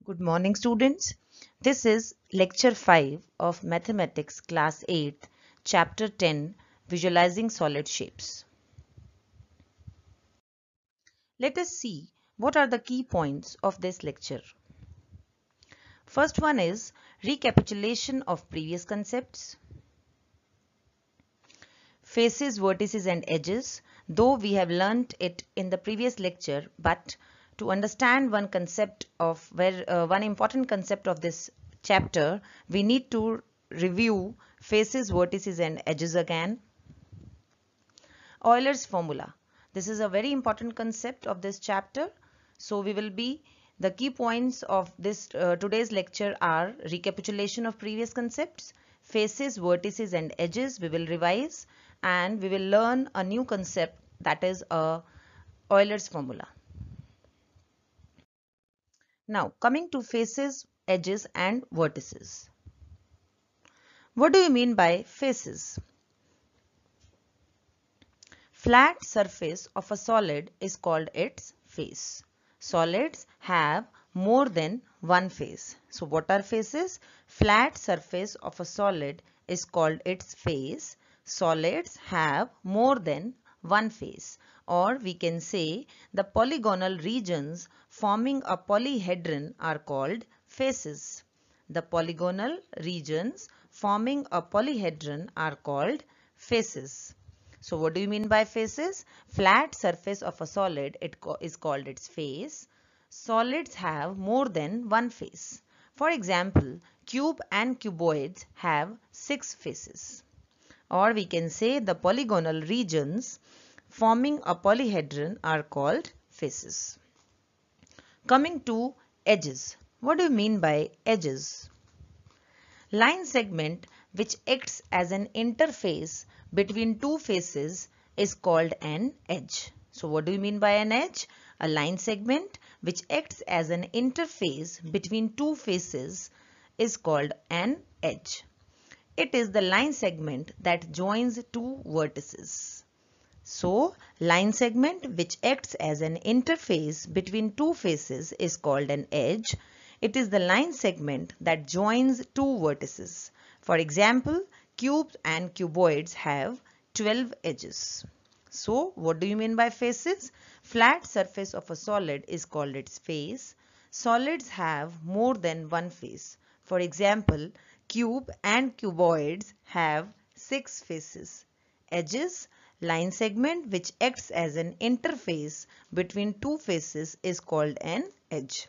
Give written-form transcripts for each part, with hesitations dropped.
Good morning, students. This is lecture 5 of Mathematics class 8, chapter 10, Visualizing Solid Shapes. Let us see what are the key points of this lecture. First one is recapitulation of previous concepts. Faces, vertices and edges, though we have learnt it in the previous lecture, but to understand one important concept of this chapter, we need to review faces, vertices and edges again. Euler's formula. This is a very important concept of this chapter. So the key points of this today's lecture are recapitulation of previous concepts, faces, vertices and edges we will revise, and we will learn a new concept, that is Euler's formula. Now coming to faces, edges and vertices. What do you mean by faces? Flat surface of a solid is called its face. Solids have more than one face. So what are faces? Flat surface of a solid is called its face. Solids have more than one face, or we can say the polygonal regions forming a polyhedron are called faces. The polygonal regions forming a polyhedron are called faces. So what do you mean by faces? Flat surface of a solid is called its face. Solids have more than one face. For example, cube and cuboids have 6 faces. Or we can say the polygonal regions forming a polyhedron are called faces. Coming to edges. What do you mean by edges? Line segment which acts as an interface between two faces is called an edge. So what do you mean by an edge? A line segment which acts as an interface between two faces is called an edge. It is the line segment that joins two vertices. So line segment which acts as an interface between two faces is called an edge. It is the line segment that joins two vertices. For example, cubes and cuboids have 12 edges. So what do you mean by faces? Flat surface of a solid is called its face. Solids have more than one face. For example, cube and cuboids have 6 faces. Edges, line segment which acts as an interface between two faces is called an edge.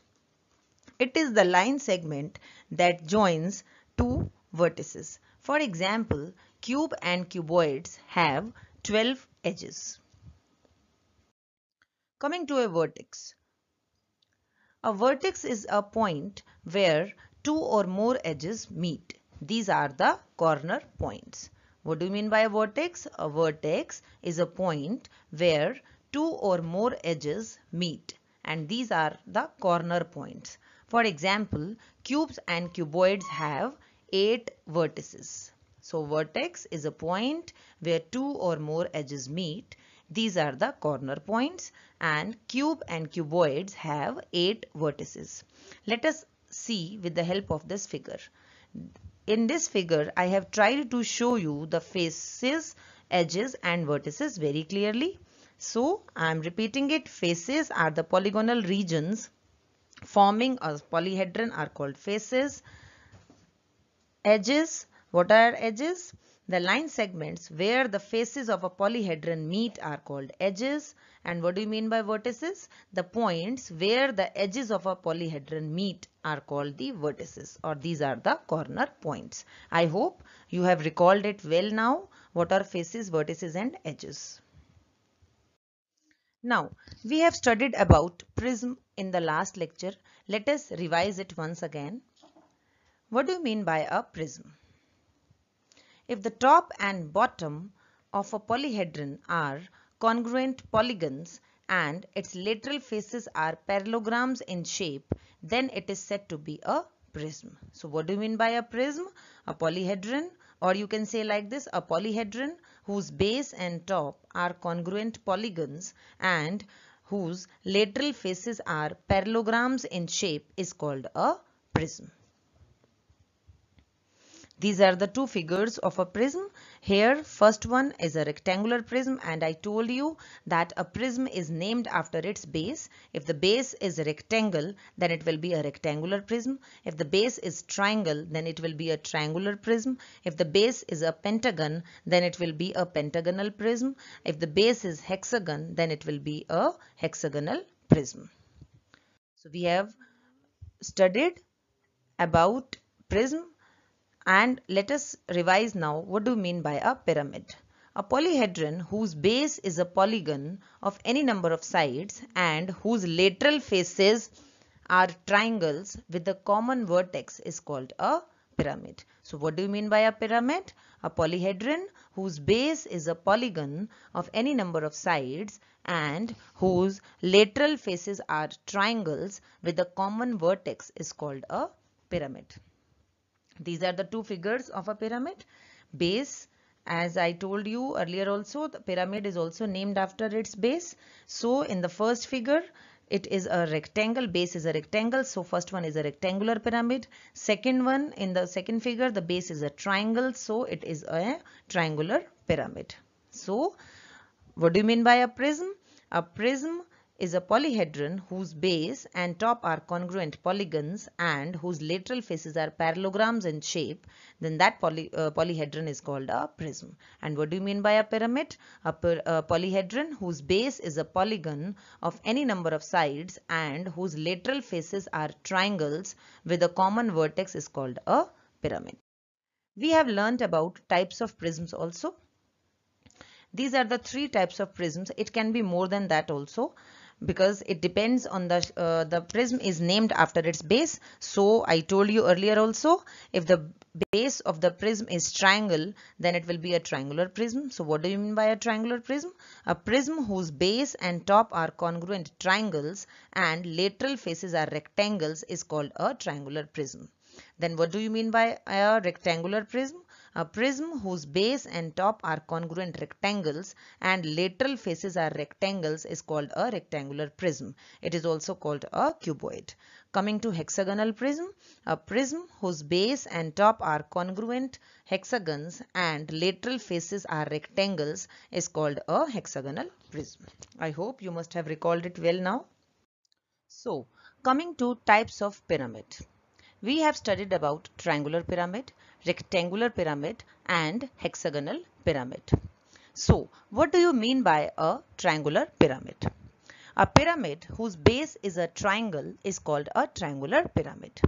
It is the line segment that joins two vertices. For example, cube and cuboids have 12 edges. Coming to a vertex. A vertex is a point where two or more edges meet. These are the corner points. What do you mean by a vertex? A vertex is a point where two or more edges meet, and these are the corner points. For example, cubes and cuboids have 8 vertices. So vertex is a point where two or more edges meet. These are the corner points, and cube and cuboids have 8 vertices. Let us see with the help of this figure. In this figure, I have tried to show you the faces, edges and vertices very clearly. So I am repeating it. Faces are the polygonal regions forming a polyhedron are called faces. Edges, what are edges? The line segments where the faces of a polyhedron meet are called edges. And what do you mean by vertices? The points where the edges of a polyhedron meet are called the vertices, or these are the corner points. I hope you have recalled it well now. What are faces, vertices and edges? Now, we have studied about prism in the last lecture. Let us revise it once again. What do you mean by a prism? If the top and bottom of a polyhedron are congruent polygons and its lateral faces are parallelograms in shape, then it is said to be a prism. So what do you mean by a prism? A polyhedron, or you can say like this, a polyhedron whose base and top are congruent polygons and whose lateral faces are parallelograms in shape is called a prism. These are the two figures of a prism. Here, first one is a rectangular prism, and I told you that a prism is named after its base. If the base is a rectangle, then it will be a rectangular prism. If the base is triangle, then it will be a triangular prism. If the base is a pentagon, then it will be a pentagonal prism. If the base is hexagon, then it will be a hexagonal prism. So we have studied about prism. And let us revise now, what do we mean by a pyramid? A polyhedron whose base is a polygon of any number of sides and whose lateral faces are triangles with a common vertex is called a pyramid. So what do you mean by a pyramid? A polyhedron whose base is a polygon of any number of sides and whose lateral faces are triangles with a common vertex is called a pyramid. These are the two figures of a pyramid. Base, as I told you earlier also, the pyramid is also named after its base. So in the first figure, it is a rectangle, base is a rectangle. So first one is a rectangular pyramid. Second one, in the second figure, the base is a triangle. So it is a triangular pyramid. So what do you mean by a prism? A prism is a polyhedron whose base and top are congruent polygons and whose lateral faces are parallelograms in shape, then that polyhedron is called a prism. And what do you mean by a pyramid? A polyhedron whose base is a polygon of any number of sides and whose lateral faces are triangles with a common vertex is called a pyramid. We have learnt about types of prisms also. These are the three types of prisms. It can be more than that also, because it depends on the prism is named after its base. So I told you earlier also, if the base of the prism is triangle, then it will be a triangular prism. So what do you mean by a triangular prism? A prism whose base and top are congruent triangles and lateral faces are rectangles is called a triangular prism. Then what do you mean by a rectangular prism? A prism whose base and top are congruent rectangles and lateral faces are rectangles is called a rectangular prism. It is also called a cuboid. Coming to hexagonal prism, a prism whose base and top are congruent hexagons and lateral faces are rectangles is called a hexagonal prism. I hope you must have recalled it well now. So, coming to types of pyramid. We have studied about triangular pyramid, rectangular pyramid and hexagonal pyramid. So, what do you mean by a triangular pyramid? A pyramid whose base is a triangle is called a triangular pyramid.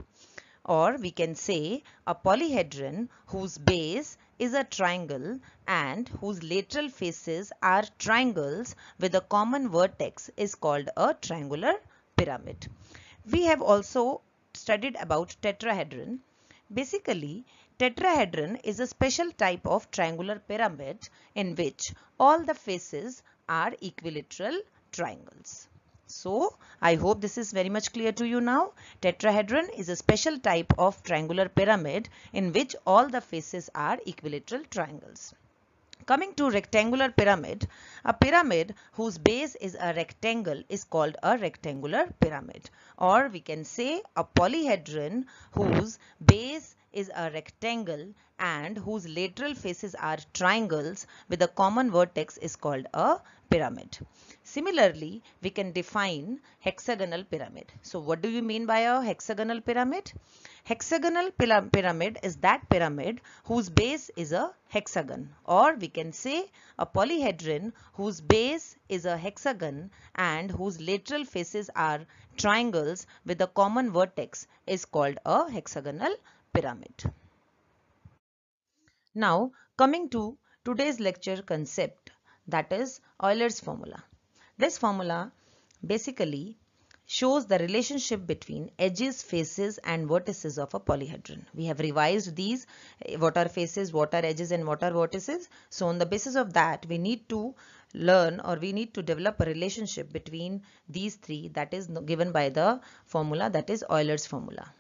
Or we can say a polyhedron whose base is a triangle and whose lateral faces are triangles with a common vertex is called a triangular pyramid. We have also studied about tetrahedron. Basically, tetrahedron is a special type of triangular pyramid in which all the faces are equilateral triangles. So, I hope this is very much clear to you now. Tetrahedron is a special type of triangular pyramid in which all the faces are equilateral triangles. Coming to rectangular pyramid, a pyramid whose base is a rectangle is called a rectangular pyramid. Or we can say a polyhedron whose base is a rectangle and whose lateral faces are triangles with a common vertex is called a pyramid. Similarly, we can define hexagonal pyramid. So what do you mean by a hexagonal pyramid? Hexagonal pyramid is that pyramid whose base is a hexagon, or we can say a polyhedron whose base is a hexagon and whose lateral faces are triangles with a common vertex is called a hexagonal pyramid. Now coming to today's lecture concept, that is Euler's formula. This formula basically shows the relationship between edges, faces and vertices of a polyhedron. We have revised these, what are faces, what are edges and what are vertices. So on the basis of that, we need to learn or we need to develop a relationship between these three that is given by the formula, that is Euler's formula.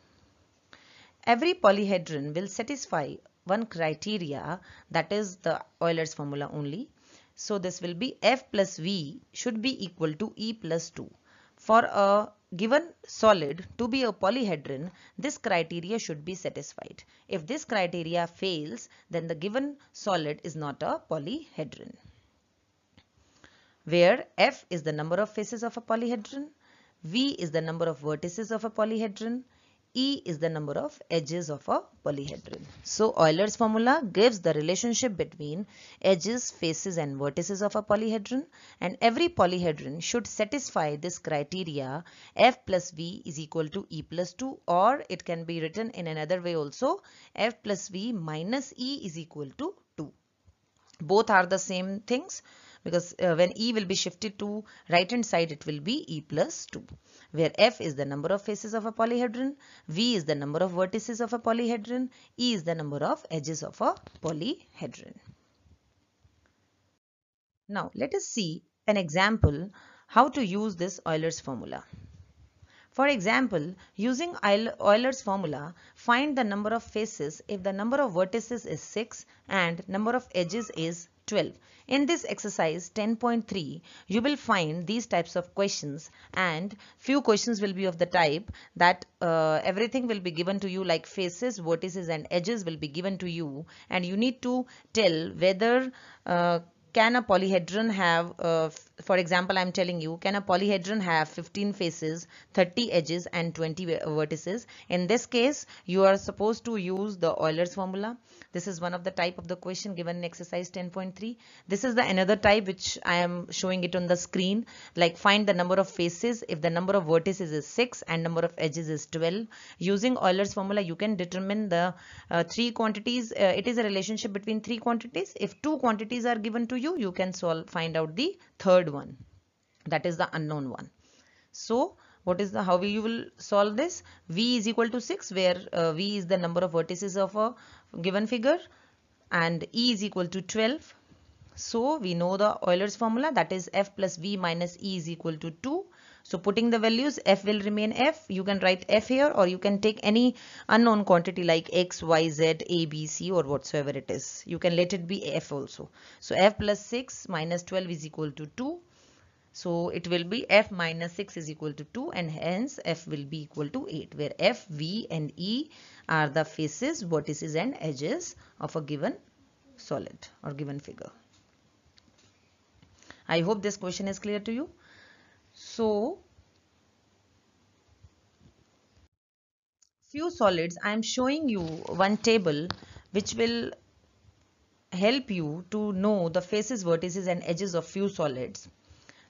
Every polyhedron will satisfy one criteria, that is the Euler's formula only. So this will be f plus v should be equal to e plus 2. For a given solid to be a polyhedron, this criteria should be satisfied. If this criteria fails, then the given solid is not a polyhedron. Where f is the number of faces of a polyhedron, v is the number of vertices of a polyhedron, E is the number of edges of a polyhedron. So Euler's formula gives the relationship between edges, faces and vertices of a polyhedron, and every polyhedron should satisfy this criteria f plus v is equal to e plus 2, or it can be written in another way also, f plus v minus e is equal to 2. Both are the same things, because when e will be shifted to right hand side, it will be e plus 2, where f is the number of faces of a polyhedron, v is the number of vertices of a polyhedron, e is the number of edges of a polyhedron. Now let us see an example how to use this Euler's formula. For example, using Euler's formula, find the number of faces if the number of vertices is 6 and number of edges is 12. In this exercise 10.3, you will find these types of questions, and few questions will be of the type that everything will be given to you, like faces, vertices and edges will be given to you, and you need to tell whether can a polyhedron have, for example, I am telling you, can a polyhedron have 15 faces, 30 edges and 20 vertices? In this case, you are supposed to use the Euler's formula. This is one of the type of the question given in exercise 10.3. This is the another type which I am showing it on the screen, like find the number of faces if the number of vertices is 6 and number of edges is 12. Using Euler's formula, you can determine the three quantities. It is a relationship between three quantities. If two quantities are given to you, you can find out the third one, that is the unknown one. So what is the how you will solve this? V is equal to 6, where V is the number of vertices of a given figure, and E is equal to 12. So we know the Euler's formula, that is f plus v minus e is equal to 2. So putting the values, f will remain f. You can write f here, or you can take any unknown quantity like x, y, z, a, b, c, or whatsoever it is. You can let it be f also. So f plus 6 minus 12 is equal to 2. So it will be f minus 6 is equal to 2, and hence f will be equal to 8, where f, v and e are the faces, vertices and edges of a given solid or given figure. I hope this question is clear to you. So, few solids, I am showing you one table which will help you to know the faces, vertices and edges of few solids.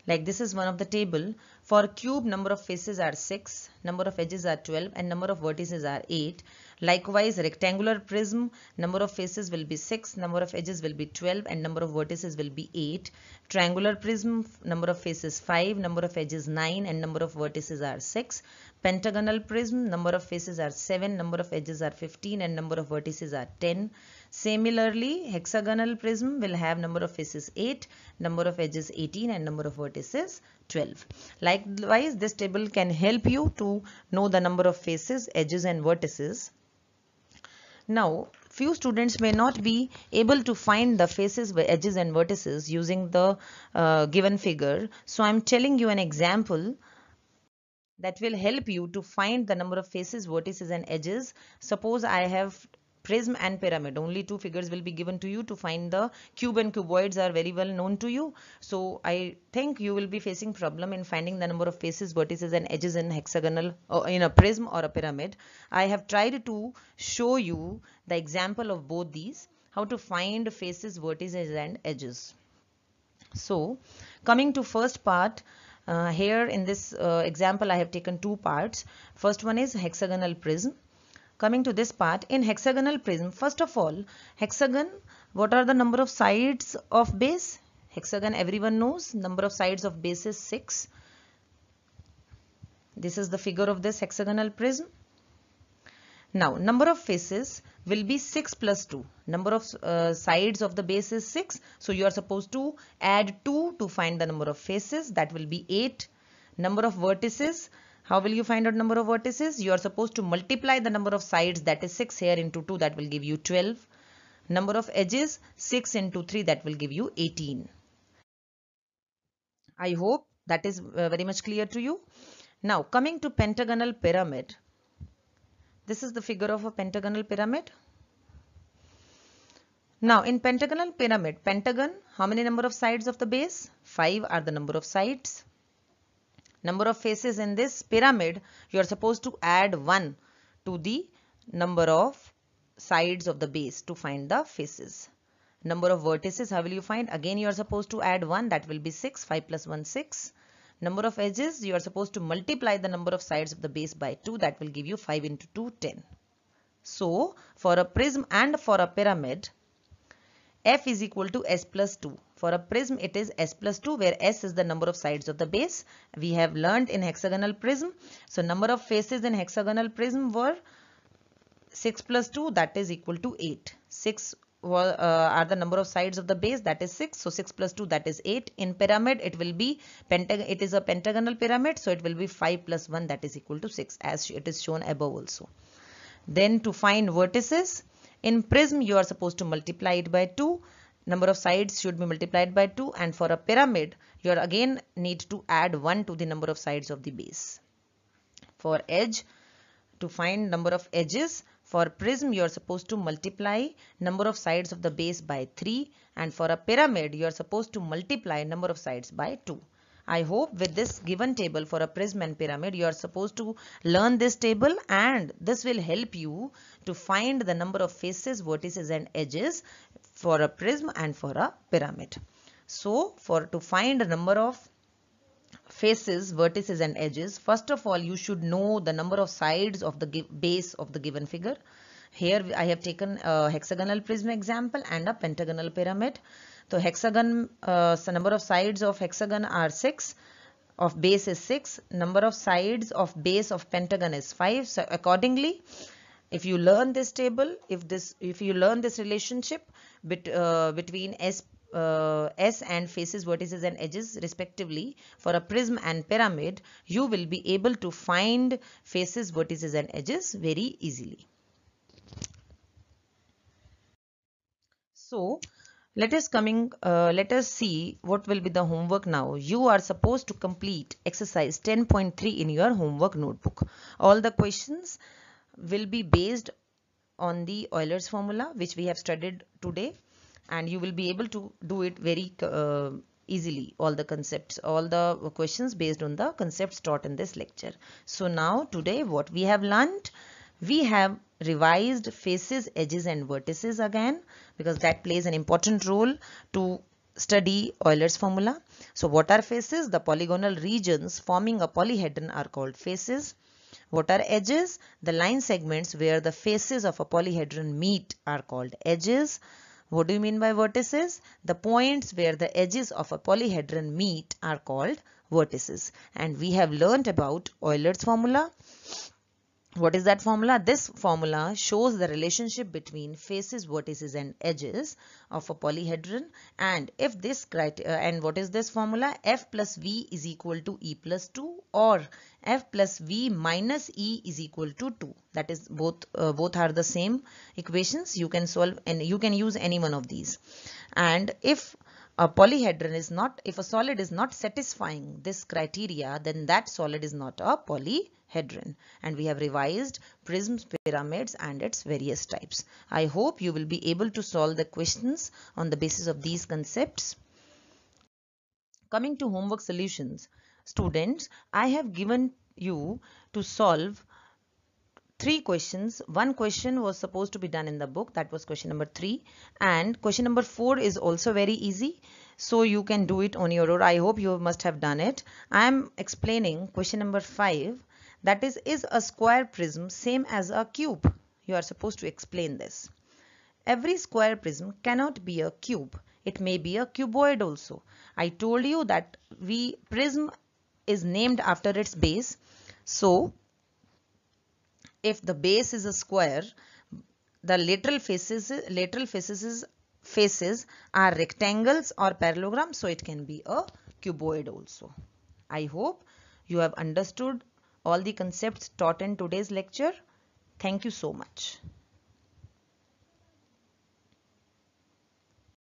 Like this is one of the table. For cube, number of faces are 6, number of edges are 12 and number of vertices are 8. Likewise, rectangular prism, number of faces will be 6, number of edges will be 12 and number of vertices will be 8. Triangular prism, number of faces 5, number of edges 9 and number of vertices are 6. Pentagonal prism, number of faces are 7, number of edges are 15 and number of vertices are 10. Similarly, hexagonal prism will have number of faces 8, number of edges 18 and number of vertices 12. Likewise, this table can help you to know the number of faces, edges and vertices. Now, few students may not be able to find the faces, edges and vertices using the given figure. So, I am telling you an example that will help you to find the number of faces, vertices and edges. Suppose I have prism and pyramid. Only two figures will be given to you. To find the cube and cuboids are very well known to you. So I think you will be facing problem in finding the number of faces, vertices and edges in hexagonal or in a prism or a pyramid. I have tried to show you the example of both these, how to find faces, vertices and edges. So coming to first part, here in this example I have taken two parts. First one is hexagonal prism. Coming to this part, in hexagonal prism, first of all, hexagon, what are the number of sides of base? Hexagon, everyone knows, number of sides of base is 6. This is the figure of this hexagonal prism. Now, number of faces will be 6 plus 2. Number of sides of the base is 6. So, you are supposed to add 2 to find the number of faces. That will be 8. Number of vertices. How will you find out number of vertices? You are supposed to multiply the number of sides, that is 6 here, into 2, that will give you 12. Number of edges, 6 into 3, that will give you 18. I hope that is very much clear to you. Now coming to pentagonal pyramid. This is the figure of a pentagonal pyramid. Now in pentagonal pyramid, pentagon, how many number of sides of the base? 5 are the number of sides. Number of faces in this pyramid, you are supposed to add 1 to the number of sides of the base to find the faces. Number of vertices, how will you find? Again you are supposed to add 1, that will be 6, 5 plus 1, 6. Number of edges, you are supposed to multiply the number of sides of the base by 2, that will give you 5 into 2, 10. So for a prism and for a pyramid, F is equal to S plus 2. For a prism, it is S plus 2, where S is the number of sides of the base. We have learned in hexagonal prism. So number of faces in hexagonal prism were 6 plus 2, that is equal to 8. 6 are the number of sides of the base, that is 6. So 6 plus 2, that is 8. In pyramid, it will be it is a pentagonal pyramid, so it will be 5 plus 1, that is equal to 6, as it is shown above also. Then to find vertices, in prism you are supposed to multiply it by 2. Number of sides should be multiplied by 2, and for a pyramid you are again need to add 1 to the number of sides of the base. For edge, to find number of edges, for prism you are supposed to multiply number of sides of the base by 3, and for a pyramid you are supposed to multiply number of sides by 2. I hope with this given table for a prism and pyramid, you are supposed to learn this table, and this will help you to find the number of faces, vertices and edges for a prism and for a pyramid. So to find a number of faces, vertices and edges, first of all you should know the number of sides of the base of the given figure. Here I have taken a hexagonal prism example and a pentagonal pyramid. So hexagon, number of sides of hexagon are 6, of base is 6, number of sides of base of pentagon is 5. So accordingly, if you learn this table, if you learn this relationship between S and faces, vertices and edges respectively for a prism and pyramid, you will be able to find faces, vertices and edges very easily. So let us see what will be the homework now. You are supposed to complete exercise 10.3 in your homework notebook. All the questions will be based on the Euler's formula, which we have studied today, and you will be able to do it very easily. All the concepts, all the questions based on the concepts taught in this lecture. So now today what we have learned, we have revised faces, edges and vertices again, because that plays an important role to study Euler's formula. So what are faces? The polygonal regions forming a polyhedron are called faces. What are edges? The line segments where the faces of a polyhedron meet are called edges. What do you mean by vertices? The points where the edges of a polyhedron meet are called vertices. And we have learnt about Euler's formula. What is that formula? This formula shows the relationship between faces, vertices and edges of a polyhedron, and if this and what is this formula? F plus V is equal to E plus 2, or F plus V minus E is equal to 2. That is both are the same equations. You can solve and you can use any one of these. And if a polyhedron is not, if a solid is not satisfying this criteria, then that solid is not a polyhedron. And we have revised prisms, pyramids and its various types. I hope you will be able to solve the questions on the basis of these concepts. Coming to homework solutions, students, I have given you to solve 3 questions. One question was supposed to be done in the book, that was question number 3, and question number 4 is also very easy, so you can do it on your own. I hope you must have done it. I am explaining question number 5, that is a square prism same as a cube? You are supposed to explain this. Every square prism cannot be a cube. It may be a cuboid also. I told you that prism is named after its base. So if the base is a square, the lateral faces are rectangles or parallelograms, so it can be a cuboid also. I hope you have understood all the concepts taught in today's lecture. Thank you so much.